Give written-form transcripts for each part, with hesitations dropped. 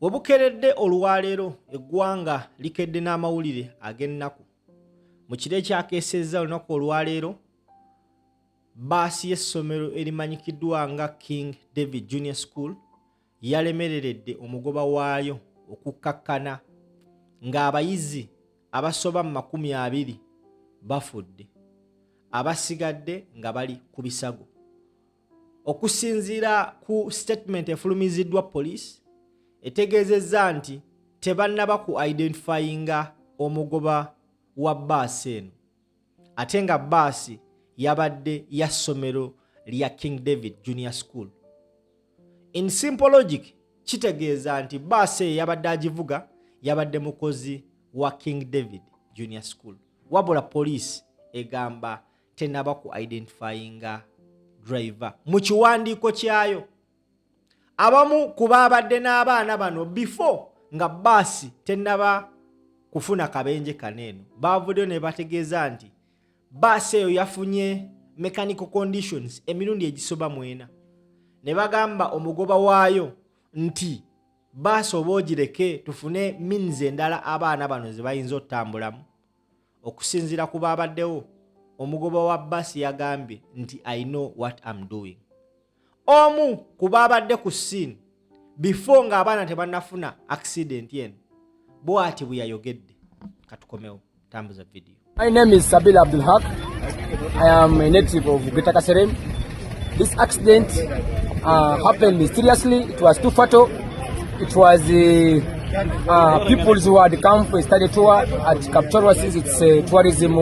Obukeredde olwaleero eggwanga likedde n'amawulire ag'ennaku. Mu kiro ekyakeesezza olunaku olwaleero, bbaasi y'essomero erimanyikiddwa nga King David Junior School yalemereredde omugoba waayo okukkakkana ng'abayizi abasoba mu 20 bafudde, abasigadde nga bali ku bisago. Okusinziira ku statement efulumiziddwa poliisi, etegeezezza nti tebannaba ku identifyinga omugoba wa bbaasi eno, ate nga bbaasi yabadde ya ssomero lya King David Junior School. In simple logic, kitegeeza nti bbaasi eyo yabadde agivuga yabadde mukozi wa King David Junior School. Wabula poliisi egamba tenaba ku identifyinga driver. Mu kiwandiiko kyayo, abamu ku baabadde n'abaana bano before nga bbaasi tenaba kufuna kabenje kaneeno baavuddeyo ne bategeeza nti bbaasi eyo yafunye mechanical conditions emirundi egisoba 4. Ne bagamba omugoba waayo nti bbaasi oba ogireke tufune means endala abaana bano ze bayinza otambulamu. Okusinziira ku baabaddewo, omugoba wa bbaasi yagambye nti I know what I'm doing. Omu ku baabadde ku scene before ng'abaana tebannafuna accident yen bw'ati bwe yayogedde. Katukomewo, tambuza video. My name is Sabil Abdul Haq. I am a native of Greater Kasserem. This accident happened mysteriously. It was too fatal. It was people who had come for a study tour at Kapchorwa, since it's a tourism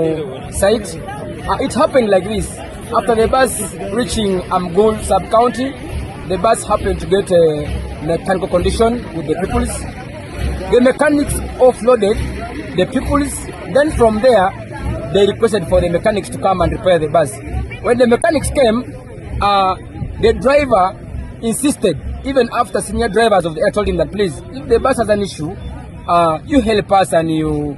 site. It happened like this. After the bus reaching Amgul sub-county, the bus happened to get a mechanical condition with the peoples. The mechanics offloaded the peoples. Then from there, they requested for the mechanics to come and repair the bus. When the mechanics came, the driver insisted, even after senior drivers of the air told him that, please, if the bus has an issue, you help us and you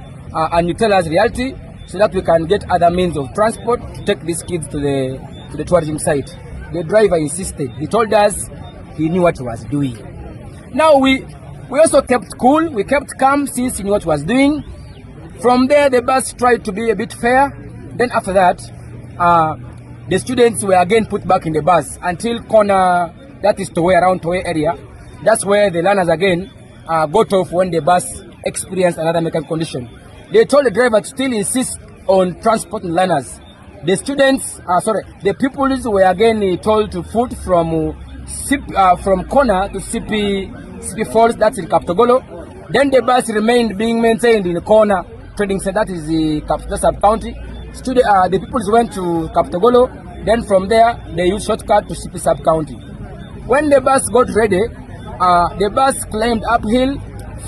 tell us reality, so that we can get other means of transport to take these kids to the tourism site. The driver insisted. He told us he knew what he was doing. Now we also kept cool. We kept calm since he knew what he was doing. From there, the bus tried to be a bit fair. Then after that, the students were again put back in the bus until corner, that is Towe, around Towe area. That's where the learners again got off when the bus experienced another mechanical condition. They told the driver to still insist on transporting learners. The students, the pupils were again told to foot from corner to CP Falls, that's in Kaptogolo. Then the bus remained being maintained in the corner trading center, that is the Kaptogolo sub-county. The pupils went to Kaptogolo. Then from there, they used shortcut to CP sub-county. When the bus got ready, the bus climbed uphill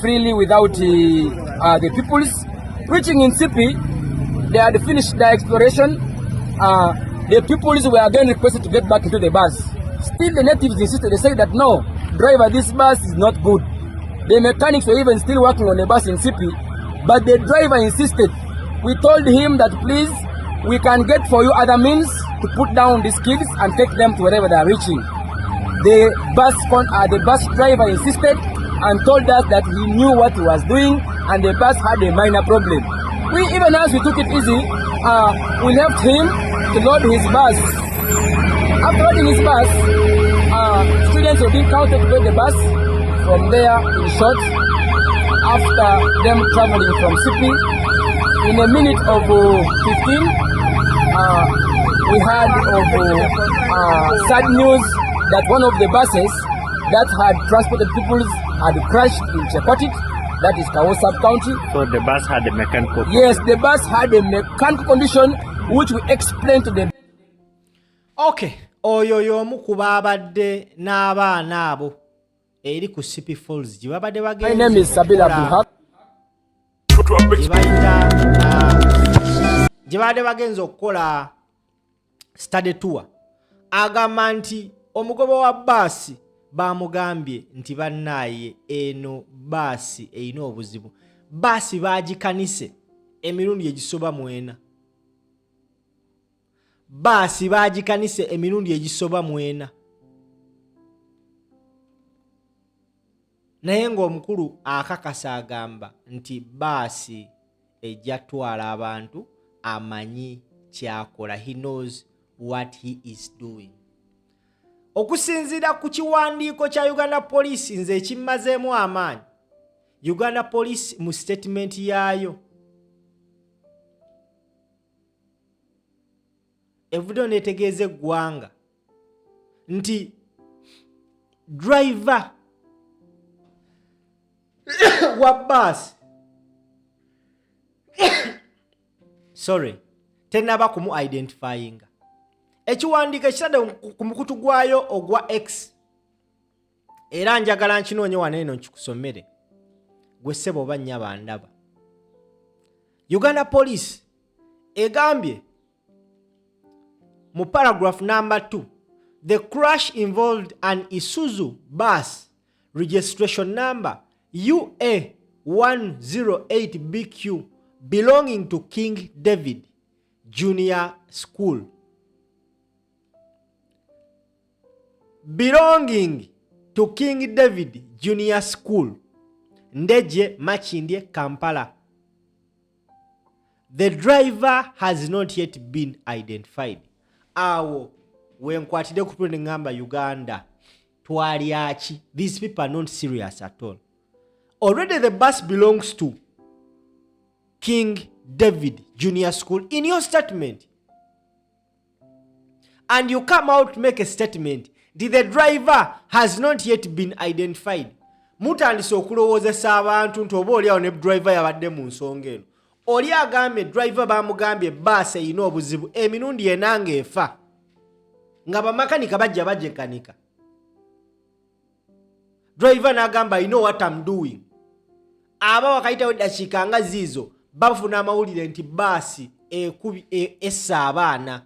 freely without the pupils. Reaching in CP, they had finished their exploration. The pupils were again requested to get back into the bus. Still, the natives insisted. They said that no, driver, this bus is not good. The mechanics were even still working on the bus in CP, but the driver insisted. We told him that, please, we can get for you other means to put down these kids and take them to wherever they are reaching. The bus driver insisted and told us that he knew what he was doing and the bus had a minor problem. Even as we took it easy, we left him to load his bus. After loading his bus, students were being counted to get the bus. From there, in short, after them traveling from CP, in a minute of 15, we heard of sad news that one of the buses that had transported people had crashed in Chekotit, that is Kawo sub-county. So the bus had a mechanical condition? Yes, the bus had a mechanical condition, which we explained to them. Okay, oyo y'omu ku baabadde n'abaana abo eri ku CP Falls gye babadde bagenze. My name is Sabil Abdul Haq. Gye babadde bagenze okukola study tour. Agamba nti omugoba wa bbaasi bamugambye nti bannaaye eno bbaasi erina obuzibu. Bbaasi baagikanise emirundi egisoba 4. Bbaasi baagikanise emirundi egisoba 4. naye ng'omukulu akakasa agamba nti baasi ejja twala abantu amanyi kyakola. He knows what he is doing. Okusinziira ku kiwandiiko kya Uganda Police nze ekimmazeemu amaanyi, Uganda Police mu statement yaayo evuddeyo neetegeeza eggwanga nti driver wa baasi tennaba kumu identifyinga. Ekiwandiiko ekitadde ku mukutu gwayo ogwa X, era njagala nkinoonye wano eno nkikusomere gwe ssebo oba nnyaba ndaba. Uganda Police egambye mu paragraph number 2, the crash involved an Isuzu bus registration number UA108BQ belonging to King David Junior School. Belonging to King David Junior School, Ndeje Machindye, Kampala. The driver has not yet been identified. Awo wenkwatide kupulira ngamba Uganda twali aki. These people are not serious at all. Already the bus belongs to King David Junior School in your statement. And you come out to make a statement. The driver has not yet been identified. Mutandise okulowoozesa abantu nti oba oliawo ne driver yabadde mu nsonga eno. Oli agambye driver bamugambye baasi erina obuzibu emirundi enanga efa nga bamakanika bajja bajekanika. Driver n'agamba I know what I'm doing. Aba wakayitawo eddakiika nga ziizo bafuna amawulire nti baasi essa abaana.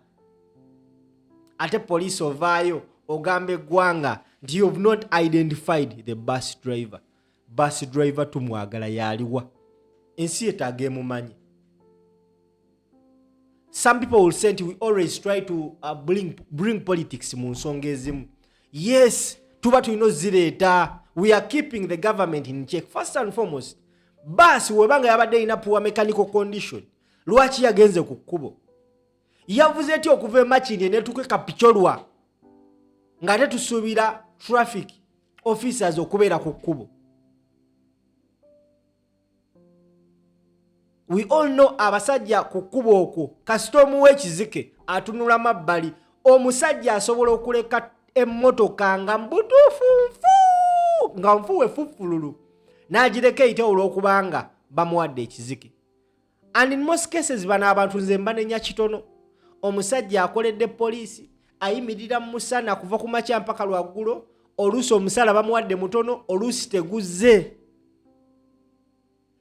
Ate police ovaayo ogamba eggwanga nti you have not identified the bus driver. Bus driver tumwagala yaliwa. Ensi yeetaaga emumanyi. Some people will say we always try to bring politics mu nsonga ezimu. Yes, tuba tulina zireeta. We are keeping the government in check. First and foremost, bus webanga yabadde ina poor mechanical condition. Lwaki yagenze ku kkubo? Yavuze eti okuva emakindi netuke kapicholwa nga tetusuubira traffic officers okubeera ku kkubo. We all know abasajja ku kkubo okwo kasita omuwa ekizike atunula mabbali, omusajja asobola okuleka emmotoka nga mbutuufu nga nfuwe fufululu n'agireka eyite olw'okubanga bamuwadde ekizike. And in most cases bano abantu nze mbanenya kitono. Omusajja akoledde poliisi ayimirira mu musana kuva ku makya mpaka lwaggulo, oluusi omusala bamuwadde mutono, oluusi teguzze.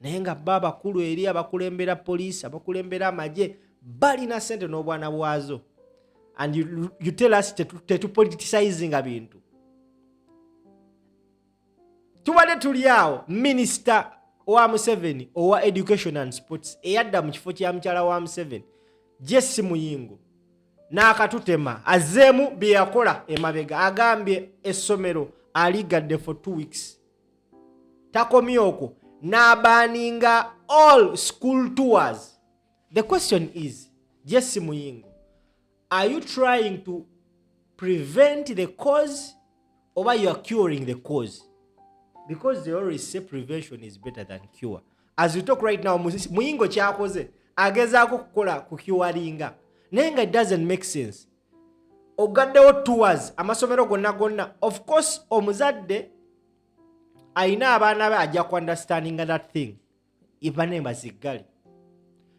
Naye nga baba bakulu eri abakulembera poliisi, abakulembera amagye balina ssente n'obwana bwazo. And you tell us tetu politicizing bintu. Tubadde tuli awo Minister wa Museveni owa Education and Sports eyadda mu kifo kya mukyala wa Museveni Jesse Muyingo n'akatutema azzeemu bye yakola emabega. Agambye essomero aligadde for 2 weeks. Takomye okwo n'abaninga all school tours. The question is, Jesse Muyingo, are you trying to prevent the cause or you are curing the cause? Because they always say prevention is better than cure. As we talk right now, Muyingo kyakoze agezaako kukola ku curinga. Naye nga it doesn't make sense. Ogaddewo tours amasomero gonna. Of course omuzadde ayina abaana be ajja ku understanding that thing. Ibanemba zigali.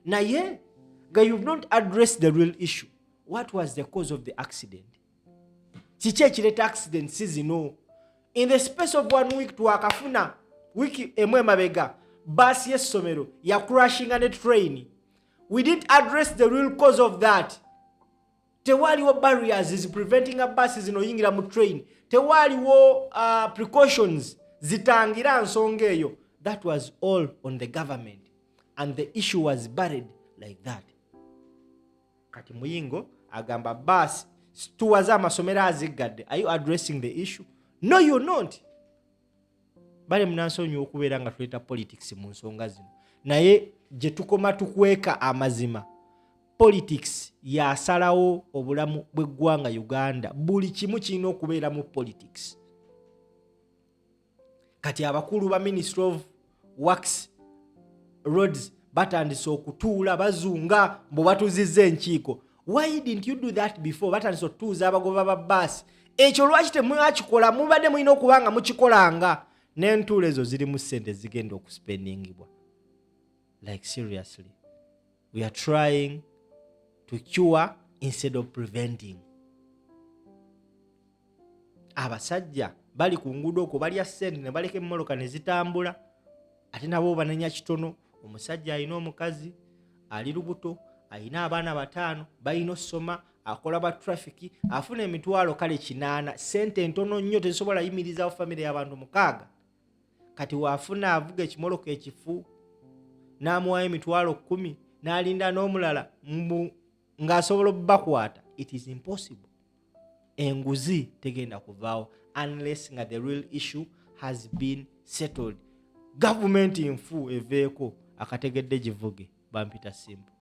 Naye nga you've not addressed the real issue. What was the cause of the accident? Kiki ekireeta accident si zino? In the space of 1 week twakafuna wiki emwe mabega bus y'essomero ya crashing and train. We didn't address the real cause of that. Tewaliwo barriers is preventing a bus zino yingira mu train. Tewaliwo precautions zitangira nsonga eyo. That was all on the government and the issue was buried like that. Kati Muyingo agamba bus tuwaza amasomero azigadde. Are you addressing the issue? No, you're not. bale munansonyiwa okubeera nga tuleeta politics mu nsonga zino, naye gye tukoma tukweka amazima, politics yasalawo obulamu bw'eggwanga Uganda. Buli kimu kirina okubeera mu politics. Kati abakulu ba Ministry of Works, Roads batandise okutuula bazunga mbu batuzizza enkiiko. Why didn't you do that before? Batandise okutuuza abagoba ba bbaasi. Ekyo lwaki temwakikola? Mubadde mulina okuba nga mukikolanga. N'entuula ezo zirimu ssente zigenda okuspendingibwa. Like seriously, we are trying to cure instead of preventing. Abasajja bali ku nguudo okwo balya ssente ne baleka emmoloka ne zitambula, ate nabo banenya kitono. Omusajja alina omukazi ali lubuto, alina abaana 5, balina osoma, akola ba traffic, afuna emitwalo kale 8, ssente ntono nnyo tezisobola yimirizawo famire y'abantu 6. Kati waafuna avuga ekimoloka ekifu n'amuwayo emitwalo 10 n'alinda n'omulala ng'asobola obbakwata. It is impossible. Enguzi tegenda kuvaawo unless nga the real issue has been settled. Government infu eveeko akategedde givuge bampita simple.